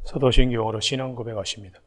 사도신경으로 신앙 고백하십니다.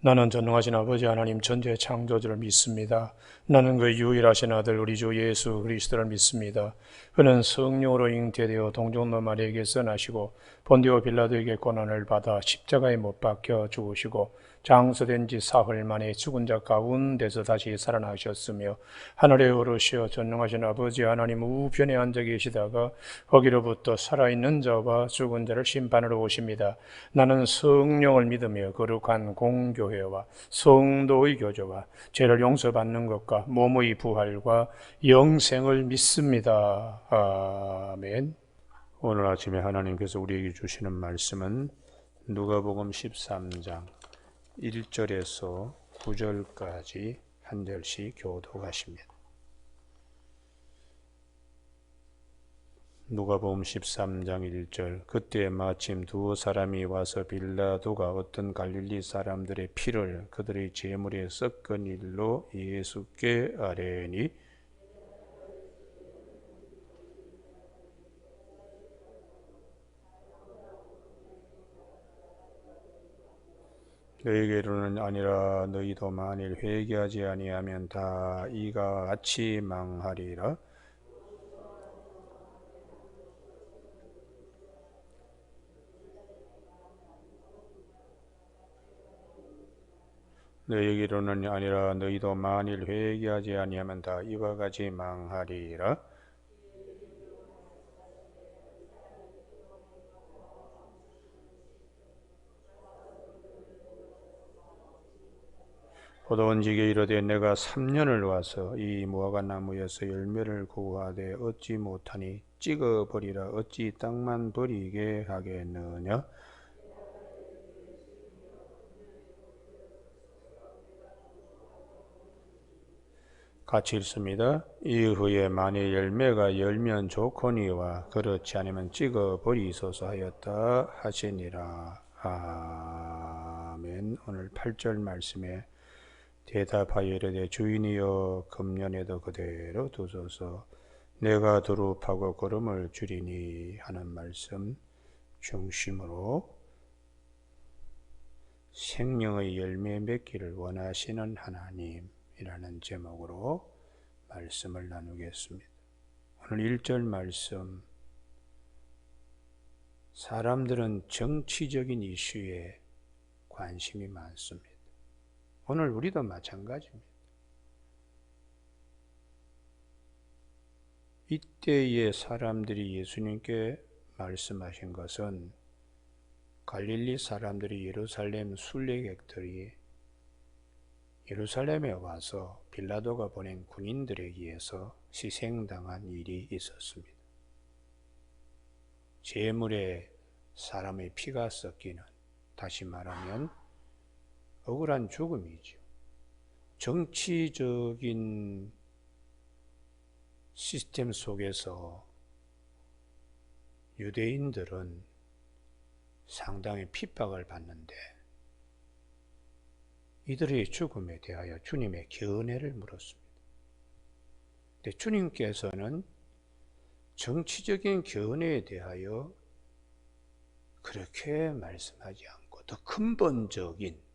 나는 전능하신 아버지 하나님 전지의 창조주를 믿습니다. 나는 그 유일하신 아들 우리 주 예수 그리스도를 믿습니다. 그는 성령으로 잉태되어 동정노 마리아에게서 나시고 본디오 빌라도에게 고난을 받아 십자가에 못 박혀 죽으시고 장서된 지 사흘 만에 죽은 자 가운데서 다시 살아나셨으며 하늘에 오르시어 전능하신 아버지 하나님 우편에 앉아 계시다가 거기로부터 살아있는 자와 죽은 자를 심판하러 오십니다. 나는 성령을 믿으며 거룩한 공교회와 성도의 교제와 죄를 용서받는 것과 몸의 부활과 영생을 믿습니다. 아멘. 오늘 아침에 하나님께서 우리에게 주시는 말씀은 누가복음 13장 1절에서 9절까지 한 절씩 교독하십니다. 누가복음 13장 1절. 그때 마침 두 사람이 와서 빌라도가 어떤 갈릴리 사람들의 피를 그들의 제물에 섞은 일로 예수께 아뢰니 너희에게로는 아니라 너희도 만일 회개하지 아니하면 다 이가 같이 망하리라. 너희에게로는 아니라 너희도 만일 회개하지 아니하면 다 이와 같이 망하리라. 포도원지게 이르되 내가 3년을 와서 이 무화과 나무에서 열매를 구하되 얻지 못하니 찍어버리라. 어찌 땅만 버리게 하겠느냐. 같이 읽습니다. 이후에 만일 열매가 열면 좋거니와 그렇지 않으면 찍어버리소서 하였다 하시니라. 아멘. 오늘 8절 말씀에 대답하여 이르되 주인이여 금년에도 그대로 두소서 내가 두릅하고 걸음을 줄이니 하는 말씀 중심으로 생명의 열매 맺기를 원하시는 하나님이라는 제목으로 말씀을 나누겠습니다. 오늘 1절 말씀, 사람들은 정치적인 이슈에 관심이 많습니다. 오늘 우리도 마찬가지입니다. 이때의 사람들이 예수님께 말씀하신 것은 갈릴리 사람들이 예루살렘 순례객들이 예루살렘에 와서 빌라도가 보낸 군인들에 의해서 희생당한 일이 있었습니다. 제물에 사람의 피가 섞이는, 다시 말하면 억울한 죽음이죠. 정치적인 시스템 속에서 유대인들은 상당히 핍박을 받는데 이들의 죽음에 대하여 주님의 견해를 물었습니다. 근데 주님께서는 정치적인 견해에 대하여 그렇게 말씀하지 않고 더 근본적인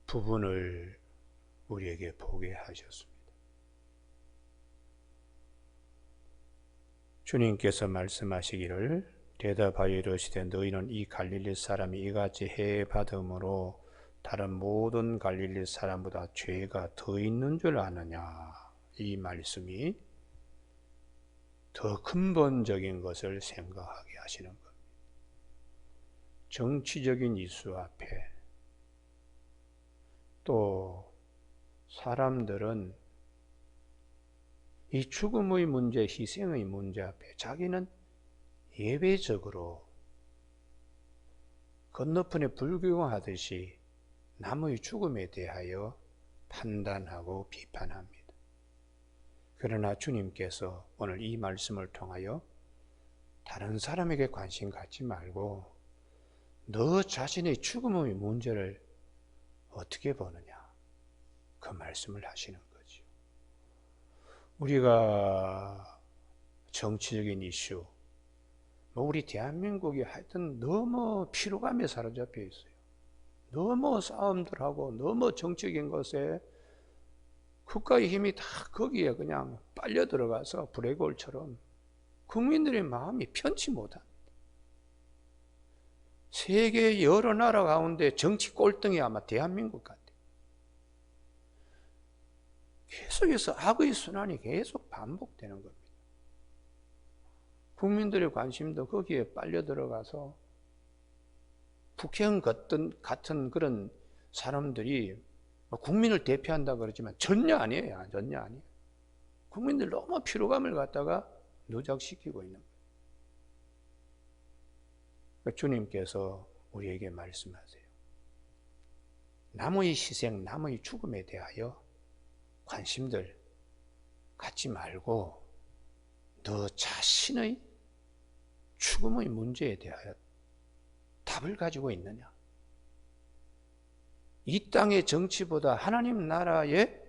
부분을 우리에게 보게 하셨습니다. 주님께서 말씀하시기를 대답하여 이르시되 너희는 이 갈릴리 사람이 이같이 해받음으로 다른 모든 갈릴리 사람보다 죄가 더 있는 줄 아느냐. 이 말씀이 더 근본적인 것을 생각하게 하시는 겁니다. 정치적인 이슈 앞에 또 사람들은 이 죽음의 문제, 희생의 문제 앞에 자기는 예외적으로 건너편에 불경하듯이 남의 죽음에 대하여 판단하고 비판합니다. 그러나 주님께서 오늘 이 말씀을 통하여 다른 사람에게 관심 갖지 말고 너 자신의 죽음의 문제를 어떻게 보느냐, 그 말씀을 하시는 거죠. 우리가 정치적인 이슈, 우리 대한민국이 하여튼 너무 피로감에 사로잡혀 있어요. 너무 싸움들하고 너무 정치적인 것에 국가의 힘이 다 거기에 그냥 빨려 들어가서 블랙홀처럼 국민들의 마음이 편치 못한, 세계 여러 나라 가운데 정치 꼴등이 아마 대한민국 같아요. 계속해서 악의 순환이 계속 반복되는 겁니다. 국민들의 관심도 거기에 빨려 들어가서 북형 같은 그런 사람들이 국민을 대표한다 그러지만 전혀 아니에요. 전혀 아니에요. 국민들 너무 피로감을 갖다가 누적시키고 있는 거예요. 주님께서 우리에게 말씀하세요. 남의 희생, 남의 죽음에 대하여 관심들 갖지 말고 너 자신의 죽음의 문제에 대하여 답을 가지고 있느냐? 이 땅의 정치보다 하나님 나라의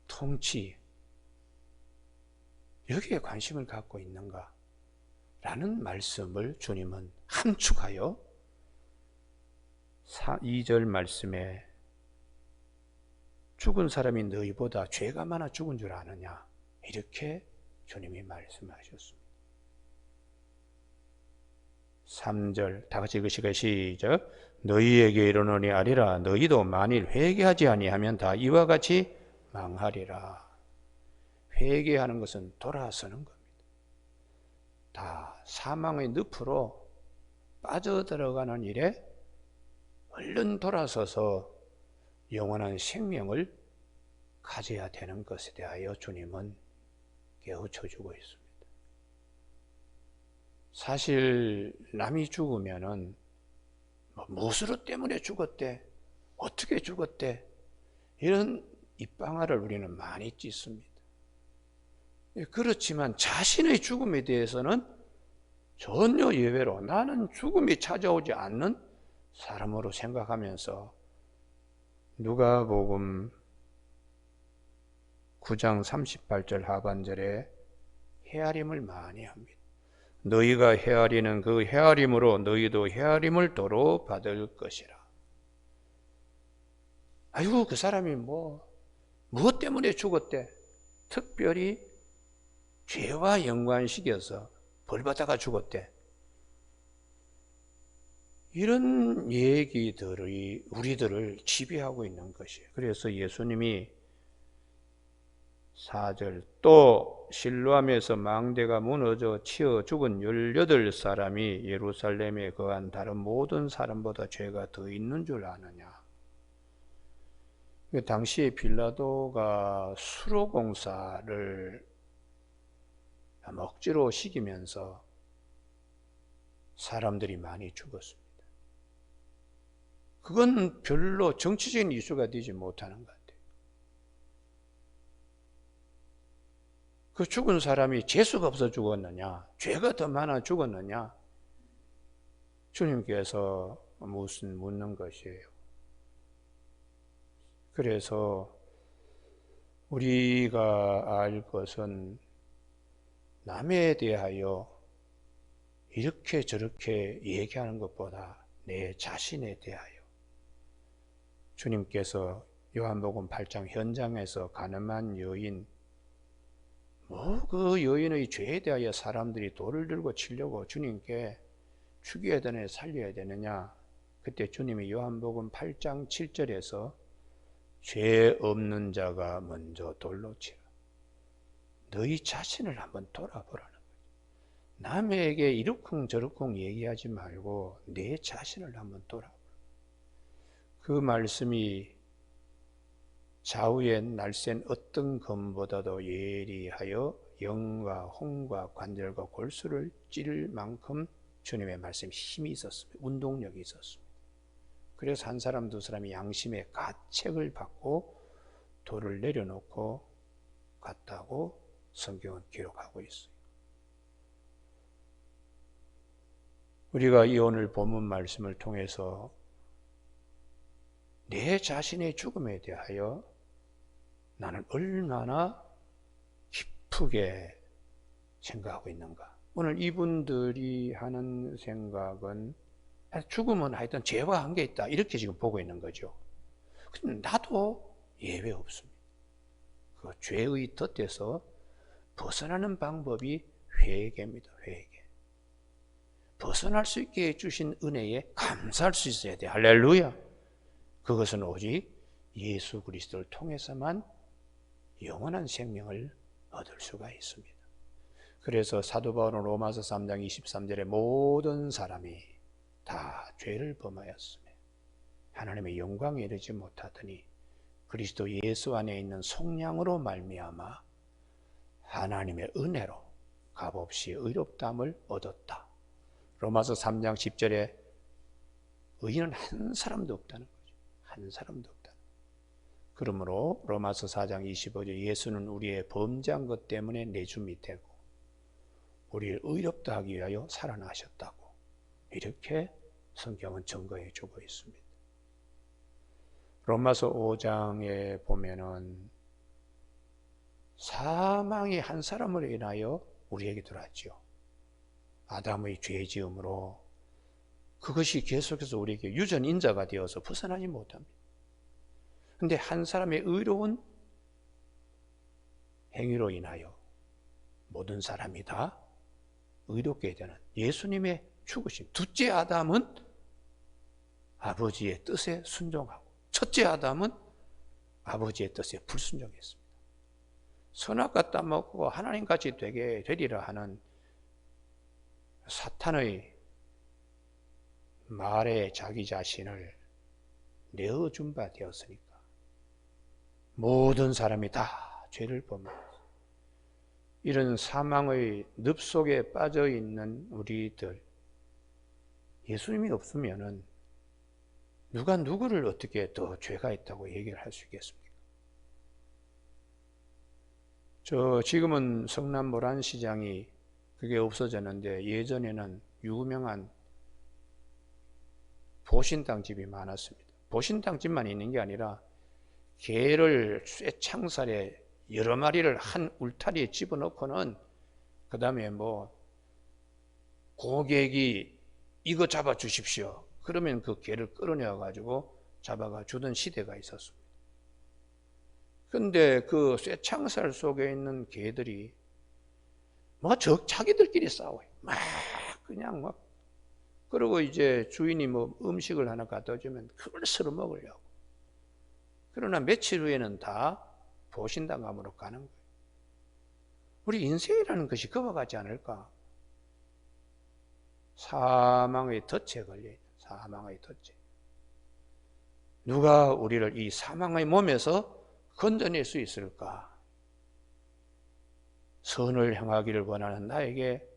통치, 여기에 관심을 갖고 있는가? 라는 말씀을 주님은 함축하여 2절 말씀에 죽은 사람이 너희보다 죄가 많아 죽은 줄 아느냐? 이렇게 주님이 말씀하셨습니다. 3절 다 같이 읽으시고 시작. 너희에게 이르노니 아니라 너희도 만일 회개하지 아니하면 다 이와 같이 망하리라. 회개하는 것은 돌아서는 겁니다. 다 사망의 늪으로 빠져들어가는 일에 얼른 돌아서서 영원한 생명을 가져야 되는 것에 대하여 주님은 깨우쳐주고 있습니다. 사실 남이 죽으면은 무엇으로 때문에 죽었대, 어떻게 죽었대, 이런 입방아를 우리는 많이 찢습니다. 그렇지만 자신의 죽음에 대해서는 전혀 예외로 나는 죽음이 찾아오지 않는 사람으로 생각하면서 누가복음 9장 38절 하반절에 헤아림을 많이 합니다. 너희가 헤아리는 그 헤아림으로 너희도 헤아림을 도로 받을 것이라. 아이고 그 사람이 무엇 때문에 죽었대? 특별히 죄와 연관시켜서 벌받다가 죽었대. 이런 얘기들이 우리들을 지배하고 있는 것이에요. 그래서 예수님이 4절 또 실로암에서 망대가 무너져 치어 죽은 18사람이 예루살렘에 거한 다른 모든 사람보다 죄가 더 있는 줄 아느냐. 당시에 빌라도가 수로공사를 억지로 시키면서 사람들이 많이 죽었습니다. 그건 별로 정치적인 이슈가 되지 못하는 것 같아요. 그 죽은 사람이 재수가 없어 죽었느냐, 죄가 더 많아 죽었느냐, 주님께서 묻는 것이에요. 그래서 우리가 알 것은 남에 대하여 이렇게 저렇게 얘기하는 것보다 내 자신에 대하여, 주님께서 요한복음 8장 현장에서 가늠한 여인, 그 여인의 죄에 대하여 사람들이 돌을 들고 치려고 주님께 죽여야 되느냐 살려야 되느냐, 그때 주님이 요한복음 8장 7절에서 죄 없는 자가 먼저 돌로 치라. 너희 자신을 한번 돌아보라는 거죠. 남에게 이러쿵저러쿵 얘기하지 말고 내 자신을 한번 돌아보라. 그 말씀이 좌우에 날쌘 어떤 검보다도 예리하여 영과 혼과 관절과 골수를 찌를 만큼 주님의 말씀에 힘이 있었습니다. 운동력이 있었습니다. 그래서 한 사람 두 사람이 양심의 가책을 받고 돌을 내려놓고 갔다고 성경은 기록하고 있어요. 우리가 이 오늘 본문 말씀을 통해서 내 자신의 죽음에 대하여 나는 얼마나 기쁘게 생각하고 있는가? 오늘 이분들이 하는 생각은 죽음은 하여튼 죄와 한계 있다 이렇게 지금 보고 있는 거죠. 근데 나도 예외 없습니다. 그 죄의 덫에서 벗어나는 방법이 회개입니다. 회개. 벗어날 수 있게 해주신 은혜에 감사할 수 있어야 돼. 할렐루야. 그것은 오직 예수 그리스도를 통해서만 영원한 생명을 얻을 수가 있습니다. 그래서 사도 바울은 로마서 3장 23절에 모든 사람이 다 죄를 범하였으며 하나님의 영광에 이르지 못하더니 그리스도 예수 안에 있는 속량으로 말미암아 하나님의 은혜로 값없이 의롭다함을 얻었다. 로마서 3장 10절에 의인은 한 사람도 없다는 거죠. 한 사람도 없다. 그러므로 로마서 4장 25절 예수는 우리의 범죄한 것 때문에 내줌이 되고 우리를 의롭다 하기 위하여 살아나셨다고 이렇게 성경은 증거해 주고 있습니다. 로마서 5장에 보면은 사망이 한 사람으로 인하여 우리에게 들어왔죠. 아담의 죄지음으로 그것이 계속해서 우리에게 유전인자가 되어서 벗어나지 못합니다. 그런데 한 사람의 의로운 행위로 인하여 모든 사람이 다 의롭게 되는 예수님의 죽으심. 둘째 아담은 아버지의 뜻에 순종하고 첫째 아담은 아버지의 뜻에 불순종했습니다. 선악과 따먹고 하나님같이 되게 되리라 하는 사탄의 말에 자기 자신을 내어준 바 되었으니까 모든 사람이 다 죄를 범합니다. 이런 사망의 늪 속에 빠져 있는 우리들, 예수님이 없으면은 누가 누구를 어떻게 더 죄가 있다고 얘기를 할 수 있겠습니까? 지금은 성남 모란시장이 그게 없어졌는데 예전에는 유명한 보신탕집이 많았습니다. 보신탕집만 있는 게 아니라 개를 쇠창살에 여러 마리를 한 울타리에 집어넣고는 그 다음에 뭐 고객이 이거 잡아 주십시오. 그러면 그 개를 끌어내어 가지고 잡아가 주던 시대가 있었습니다. 근데 그 쇠창살 속에 있는 개들이 뭐 자기들끼리 싸워요. 막 그냥 막 그리고 이제 주인이 뭐 음식을 하나 갖다 주면 그걸 서로 먹으려고. 그러나 며칠 후에는 다 보신당감으로 가는 거예요. 우리 인생이라는 것이 그와 같지 않을까? 사망의 덫에 걸려있는 사망의 덫에. 누가 우리를 이 사망의 몸에서 건져낼 수 있을까? 선을 행하기를 원하는 나에게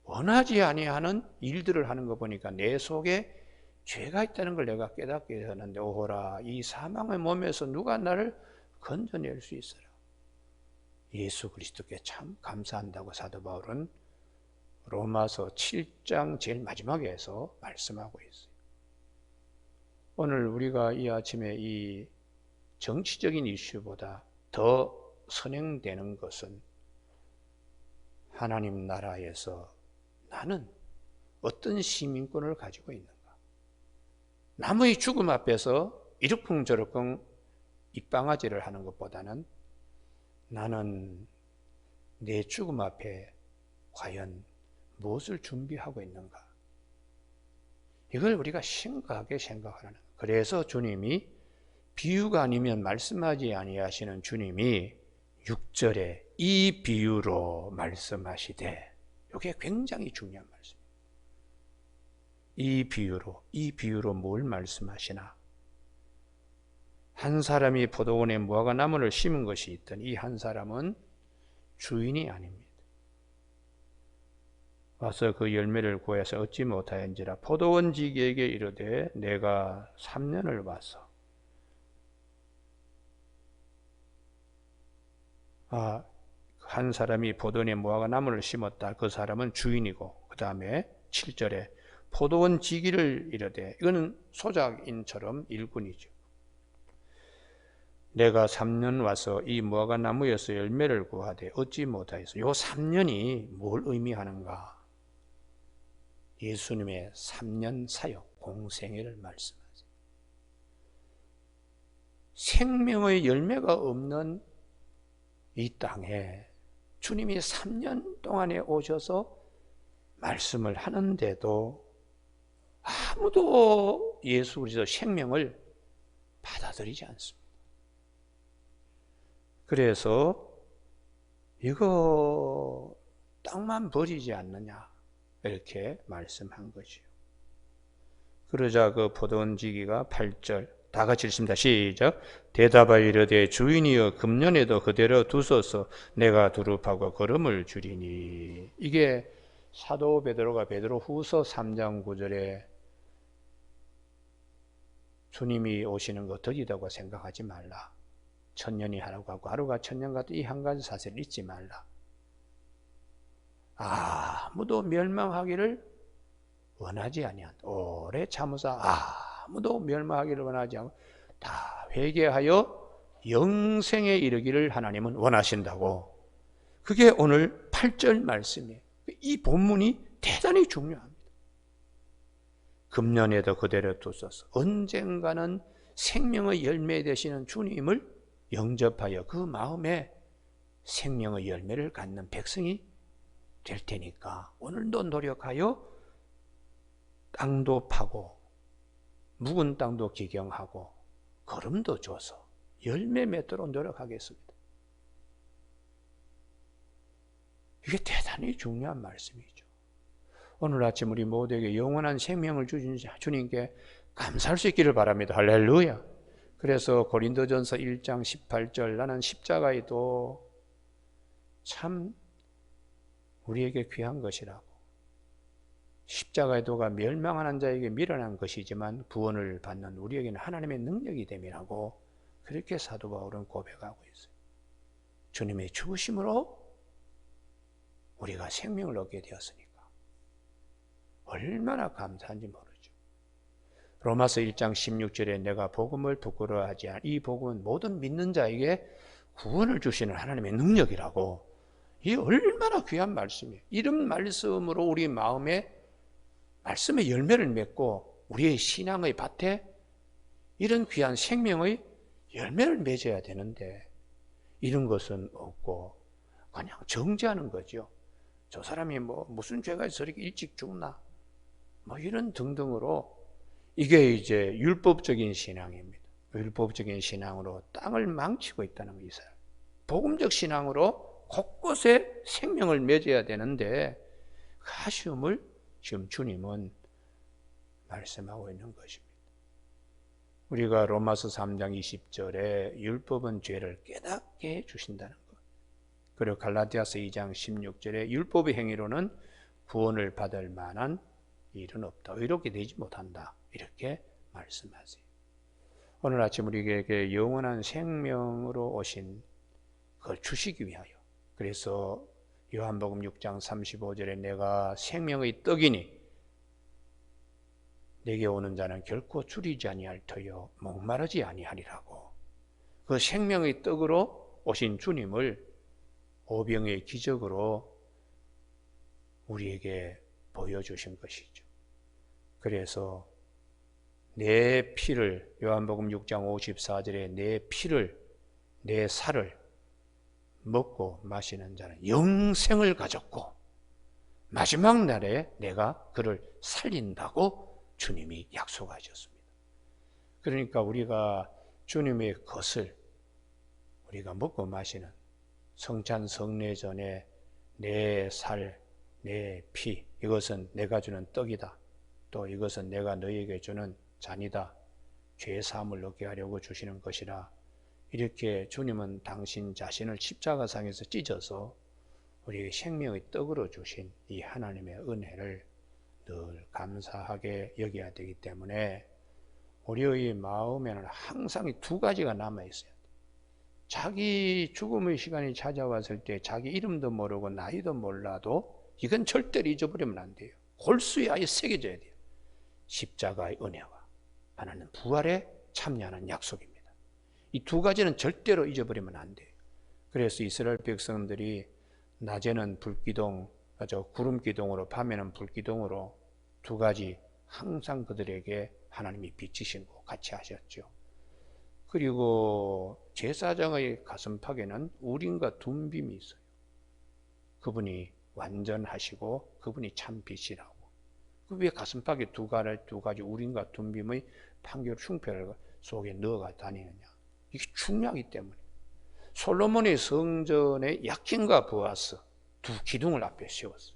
원하지 아니하는 일들을 하는 거 보니까 내 속에 죄가 있다는 걸 내가 깨닫게 되었는데 오호라 이 사망의 몸에서 누가 나를 건져낼 수 있어라. 예수 그리스도께 참 감사한다고 사도 바울은 로마서 7장 제일 마지막에서 말씀하고 있어요. 오늘 우리가 이 아침에 이 정치적인 이슈보다 더 선행되는 것은 하나님 나라에서 나는 어떤 시민권을 가지고 있는가? 남의 죽음 앞에서 이러쿵저러쿵 입방아지를 하는 것보다는 나는 내 죽음 앞에 과연 무엇을 준비하고 있는가? 이걸 우리가 심각하게 생각하는 거예요. 그래서 주님이 비유가 아니면 말씀하지 아니하시는 주님이 6절에 이 비유로 말씀하시되 이게 굉장히 중요한 말씀입니다. 이 비유로 뭘 말씀하시나? 한 사람이 포도원에 무화과 나무를 심은 것이 있더니 이 한 사람은 주인이 아닙니다. 와서 그 열매를 구해서 얻지 못하였는지라 포도원지기에게 이르되 내가 3년을 와서 한 사람이 포도원에 무화과 나무를 심었다. 그 사람은 주인이고 그 다음에 7절에 포도원 지기를 이르되 이거는 소작인처럼 일꾼이죠. 내가 3년 와서 이 무화과 나무에서 열매를 구하되 얻지 못하였어. 요 3년이 뭘 의미하는가? 예수님의 3년 사역, 공생애를 말씀하세요. 생명의 열매가 없는 이 땅에 주님이 3년 동안에 오셔서 말씀을 하는데도 아무도 예수 그리스도 생명을 받아들이지 않습니다. 그래서 이거 땅만 버리지 않느냐 이렇게 말씀한 거지요. 그러자 그 포도원지기가 8절 다 같이 읽습니다. 시작. 대답하여 이르되 주인이여 금년에도 그대로 두소서 내가 두릅하고 거름을 주리니. 이게 사도 베드로가 베드로후서 3장 9절에 주님이 오시는 거 더디다고 생각하지 말라. 천년이 하루가 같고 하루가 천년 같은 이 한 가지 사실을 잊지 말라. 아무도 멸망하기를 원하지 아니한다. 오래 참으사 아무도 멸망하기를 원하지 않고 다 회개하여 영생에 이르기를 하나님은 원하신다고. 그게 오늘 8절 말씀이에요. 이 본문이 대단히 중요합니다. 금년에도 그대로 두소서. 언젠가는 생명의 열매 되시는 주님을 영접하여 그 마음에 생명의 열매를 갖는 백성이 될 테니까 오늘도 노력하여 땅도 파고 묵은 땅도 기경하고 거름도 줘서 열매 맺도록 노력하겠습니다. 이게 대단히 중요한 말씀이죠. 오늘 아침 우리 모두에게 영원한 생명을 주신 주님께 감사할 수 있기를 바랍니다. 할렐루야. 그래서 고린도전서 1장 18절 나는 십자가에도 참 우리에게 귀한 것이라고. 십자가의 도가 멸망하는 자에게 미련한 것이지만 구원을 받는 우리에게는 하나님의 능력이 됨이라고 그렇게 사도 바울은 고백하고 있어요. 주님의 죽으심으로 우리가 생명을 얻게 되었으니까 얼마나 감사한지 모르죠. 로마서 1장 16절에 내가 복음을 부끄러워하지 않아. 이 복음은 모든 믿는 자에게 구원을 주시는 하나님의 능력이라고. 이 얼마나 귀한 말씀이에요. 이런 말씀으로 우리 마음에 말씀의 열매를 맺고 우리의 신앙의 밭에 이런 귀한 생명의 열매를 맺어야 되는데 이런 것은 없고 그냥 정죄하는 거죠. 저 사람이 무슨 죄가 있어 이렇게 일찍 죽나 이런 등등으로 이게 이제 율법적인 신앙입니다. 율법적인 신앙으로 땅을 망치고 있다는 거 있어요. 복음적 신앙으로 곳곳에 생명을 맺어야 되는데 그 아쉬움을 지금 주님은 말씀하고 있는 것입니다. 우리가 로마서 3장 20절에 율법은 죄를 깨닫게 해주신다는 것. 그리고 갈라디아서 2장 16절에 율법의 행위로는 구원을 받을 만한 일은 없다. 의롭게 되지 못한다. 이렇게 말씀하세요. 오늘 아침 우리에게 영원한 생명으로 오신 그걸 주시기 위하여. 그래서 요한복음 6장 35절에 내가 생명의 떡이니 내게 오는 자는 결코 줄이지 아니할 터요 목마르지 아니하리라고. 그 생명의 떡으로 오신 주님을 오병의 기적으로 우리에게 보여주신 것이죠. 그래서 내 피를 요한복음 6장 54절에 내 피를 내 살을 먹고 마시는 자는 영생을 가졌고 마지막 날에 내가 그를 살린다고 주님이 약속하셨습니다. 그러니까 우리가 주님의 것을 우리가 먹고 마시는 성찬 성례 전에 내 살, 내 피 이것은 내가 주는 떡이다. 또 이것은 내가 너희에게 주는 잔이다. 죄 사함을 얻게 하려고 주시는 것이라. 이렇게 주님은 당신 자신을 십자가상에서 찢어서 우리에게 생명의 떡으로 주신 이 하나님의 은혜를 늘 감사하게 여겨야 되기 때문에 우리의 마음에는 항상 두 가지가 남아있어요. 자기 죽음의 시간이 찾아왔을 때 자기 이름도 모르고 나이도 몰라도 이건 절대로 잊어버리면 안 돼요. 골수에 아예 새겨져야 돼요. 십자가의 은혜와 하나님 부활에 참여하는 약속입니다. 이 두 가지는 절대로 잊어버리면 안 돼요. 그래서 이스라엘 백성들이 낮에는 불기둥, 구름 기둥으로, 밤에는 불기둥으로 두 가지 항상 그들에게 하나님이 비치신 거 같이 하셨죠. 그리고 제사장의 가슴팍에는 우림과 둠빔이 있어요. 그분이 완전하시고 그분이 참 빛이라고. 그 위에 가슴팍에 두 가지 우림과 둠빔의 판결 흉패를 속에 넣어가 다니느냐. 이게 중요하기 때문에. 솔로몬의 성전에 야킨과 보아스 두 기둥을 앞에 세웠어요.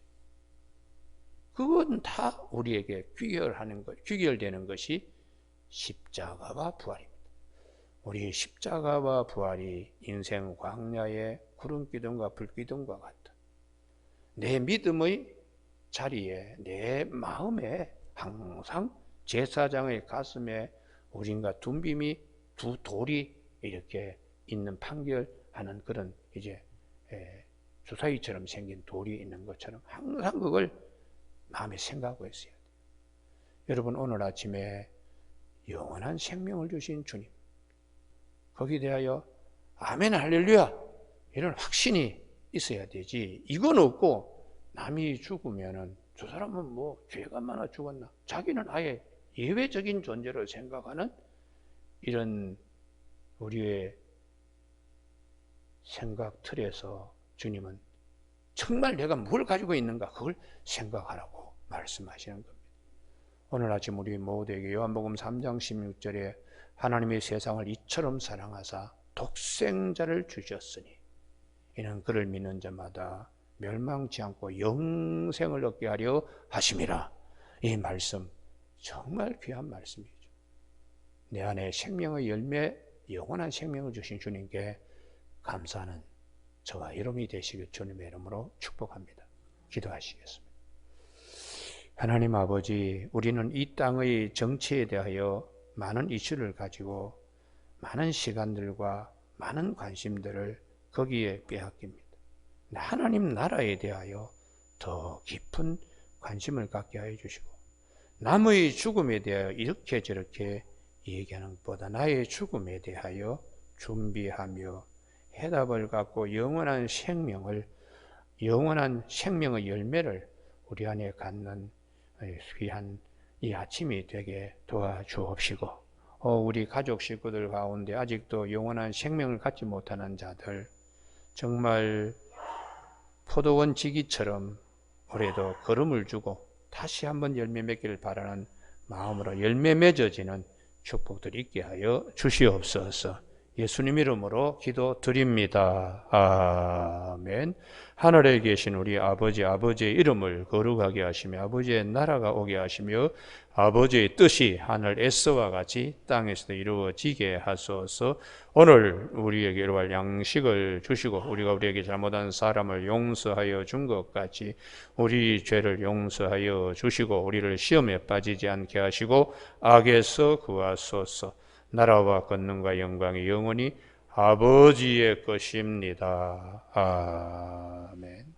그건 다 우리에게 귀결되는 것이 십자가와 부활입니다. 우리 십자가와 부활이 인생 광야의 구름기둥과 불기둥과 같다. 내 믿음의 자리에, 내 마음에 항상 제사장의 가슴에 우림과 둠빔이 두 돌이 이렇게 있는 판결하는 그런 이제 주사위처럼 생긴 돌이 있는 것처럼 항상 그걸 마음에 생각하고 있어야 돼요. 여러분, 오늘 아침에 영원한 생명을 주신 주님, 거기에 대하여 아멘 할렐루야 이런 확신이 있어야 되지. 이건 없고 남이 죽으면은 저 사람은 뭐 죄가 많아 죽었나, 자기는 아예 예외적인 존재로 생각하는 이런 우리의 생각 틀에서 주님은 정말 내가 뭘 가지고 있는가 그걸 생각하라고 말씀하시는 겁니다. 오늘 아침 우리 모두에게 요한복음 3장 16절에 하나님의 세상을 이처럼 사랑하사 독생자를 주셨으니 이는 그를 믿는 자마다 멸망치 않고 영생을 얻게 하려 하심이라. 이 말씀 정말 귀한 말씀이죠. 내 안에 생명의 열매, 영원한 생명을 주신 주님께 감사하는 저와 여러분이 되시길 주님의 이름으로 축복합니다. 기도하시겠습니다. 하나님 아버지, 우리는 이 땅의 정치에 대하여 많은 이슈를 가지고 많은 시간들과 많은 관심들을 거기에 빼앗깁니다. 하나님 나라에 대하여 더 깊은 관심을 갖게 하여 주시고, 남의 죽음에 대하여 이렇게 저렇게 얘기하는 것보다 나의 죽음에 대하여 준비하며 해답을 갖고 영원한 생명의 열매를 우리 안에 갖는 귀한 이 아침이 되게 도와주옵시고, 우리 가족 식구들 가운데 아직도 영원한 생명을 갖지 못하는 자들, 정말 포도원 지기처럼 올해도 걸음을 주고 다시 한번 열매 맺기를 바라는 마음으로 열매 맺어지는 축복들 있게 하여 주시옵소서. 예수님 이름으로 기도드립니다. 아멘. 하늘에 계신 우리 아버지의 이름을 거룩하게 하시며 아버지의 나라가 오게 하시며 아버지의 뜻이 하늘에서와 같이 땅에서도 이루어지게 하소서. 오늘 우리에게 이러한 양식을 주시고 우리가 우리에게 잘못한 사람을 용서하여 준 것 같이 우리 죄를 용서하여 주시고 우리를 시험에 빠지지 않게 하시고 악에서 구하소서. 나라와 권능과 영광이 영원히 아버지의 것입니다. 아멘.